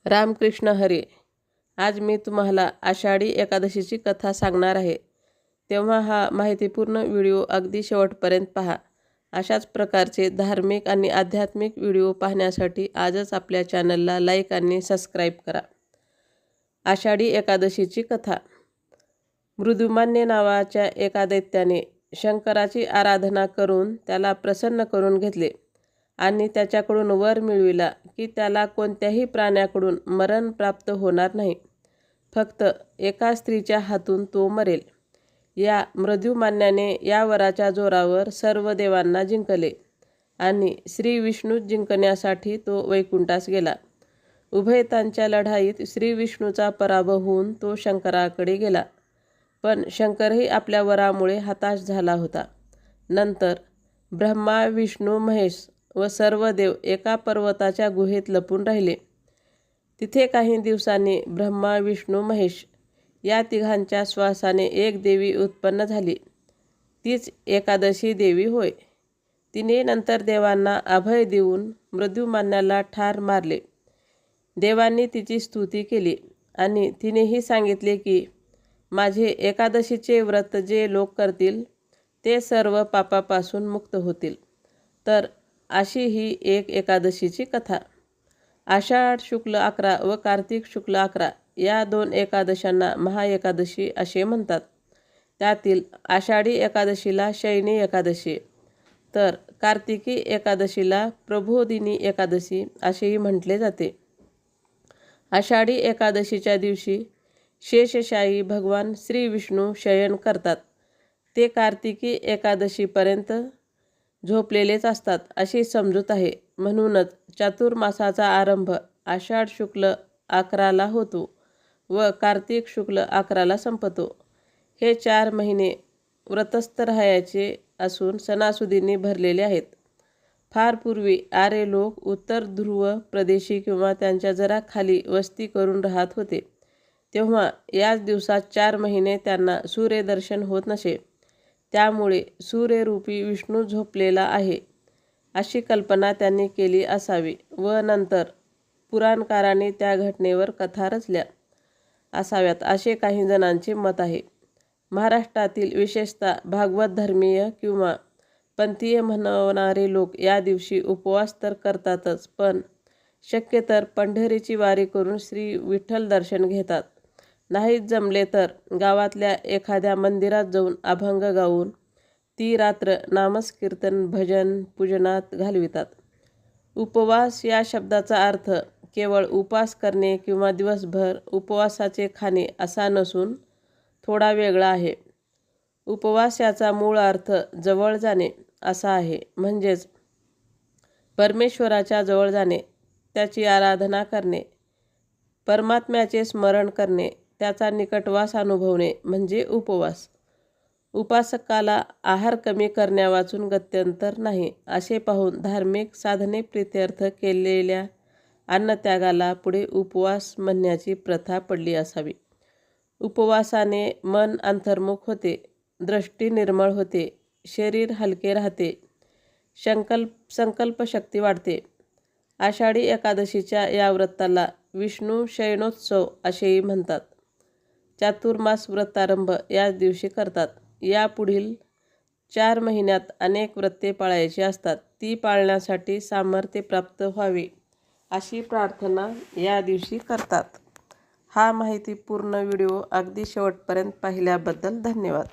रामकृष्ण हरी. आज मी तुम्हाला आषाढी एकादशीची कथा सांगणार आहे, तेव्हा हा माहितीपूर्ण व्हिडिओ अगदी शेवटपर्यंत पहा. अशाच प्रकारचे धार्मिक आणि आध्यात्मिक व्हिडिओ पाहण्यासाठी आजच आपल्या चॅनलला लाईक आणि सबस्क्राईब करा. आषाढी एकादशीची कथा. मृदुमान्य नावाच्या एका दैत्याने शंकराची आराधना करून त्याला प्रसन्न करून घेतले आणि त्याच्याकडून वर मिळविला की त्याला कोणत्याही प्राण्याकडून मरण प्राप्त होणार नाही, फक्त एका स्त्रीच्या हातून तो मरेल. या मृदुमान्याने या वराच्या जोरावर सर्व देवांना जिंकले आणि श्री विष्णू जिंकण्यासाठी तो वैकुंठास गेला. उभयतांच्या लढाईत श्री विष्णूचा पराभव होऊन तो शंकराकडे गेला, पण शंकरही आपल्या वरामुळे हताश झाला होता. नंतर ब्रह्मा, विष्णू, महेश व सर्व देव एका पर्वताच्या गुहेत लपून राहिले. तिथे काही दिवसांनी ब्रह्मा, विष्णू, महेश या तिघांच्या श्वासाने एक देवी उत्पन्न झाली. तीच एकादशी देवी होय. तिने नंतर देवांना अभय देऊन मृदुमान्याला ठार मारले. देवांनी तिची स्तुती केली आणि तिनेही सांगितले की माझे एकादशीचे व्रत जे लोक करतील ते सर्व पापापासून मुक्त होतील. तर अशी ही एक एकादशीची कथा. आषाढ शुक्ल 11 व कार्तिक शुक्ल 11 या दोन एकादशांना महाएकादशी असे म्हणतात. त्यातील आषाढी एकादशीला शयनी एकादशी तर कार्तिकी एकादशीला प्रबोधिनी एकादशी असेही म्हटले जाते. आषाढी एकादशीच्या दिवशी शेषशायी भगवान श्री विष्णू शयन करतात. ते कार्तिकी एकादशीपर्यंत झोपलेलेच असतात अशी समजूत आहे. म्हणूनच चातुर्मासाचा आरंभ आषाढ शुक्ल 11ला होतो व कार्तिक शुक्ल 11ला संपतो. हे 4 महिने व्रतस्थ राहायचे असून सणासुदींनी भरलेले आहेत. फार पूर्वी आर्य लोक उत्तर ध्रुव प्रदेशी किंवा त्यांच्या जरा खाली वस्ती करून राहत होते. तेव्हा याच दिवसात 4 महिने त्यांना सूर्यदर्शन होत नसे. त्यामुळे सूर्यरूपी विष्णू झोपलेला आहे अशी कल्पना त्यांनी केली असावी व नंतर पुराणकारांनी त्या घटनेवर कथा रचल्या असाव्यात असे काही जणांचे मत आहे. महाराष्ट्रातील विशेषतः भागवत धर्मीय किंवा पंथीय म्हणवणारे लोक या दिवशी उपवास तर करतातच, पण शक्यतर पंढरीची वारी करून श्री विठ्ठल दर्शन घेतात. नाहीच जमले तर गावातल्या एखाद्या मंदिरात जाऊन अभंग गाऊन ती रात्र नामस्कीर्तन भजन पूजनात घालवितात. उपवास या शब्दाचा अर्थ केवळ उपास करणे किंवा दिवसभर उपवासाचे खाणे असा नसून थोडा वेगळा आहे. उपवास याचा मूळ अर्थ जवळ जाणे असा आहे. म्हणजेच परमेश्वराच्या जवळ जाणे, त्याची आराधना करणे, परमात्म्याचे स्मरण करणे, त्याचा निकटवास अनुभवणे म्हणजे उपवास. उपासकाला आहार कमी करण्यावाचून गत्यंतर नाही असे पाहून धार्मिक साधने प्रित्यर्थ केलेल्या अन्नत्यागाला पुढे उपवास म्हणण्याची प्रथा पडली असावी. उपवासाने मन अंतर्मुख होते, दृष्टी निर्मळ होते, शरीर हलके राहते, संकल्पशक्ती वाढते. आषाढी एकादशीच्या या व्रताला विष्णू शयनोत्सव असेही म्हणतात. चातुर्मास व्रतारंभ याच दिवशी करतात. यापुढील 4 महिन्यात अनेक व्रते पाळायची असतात. ती पाळण्यासाठी सामर्थ्य प्राप्त व्हावे अशी प्रार्थना या दिवशी करतात. हा माहितीपूर्ण व्हिडिओ अगदी शेवटपर्यंत पाहिल्याबद्दल धन्यवाद.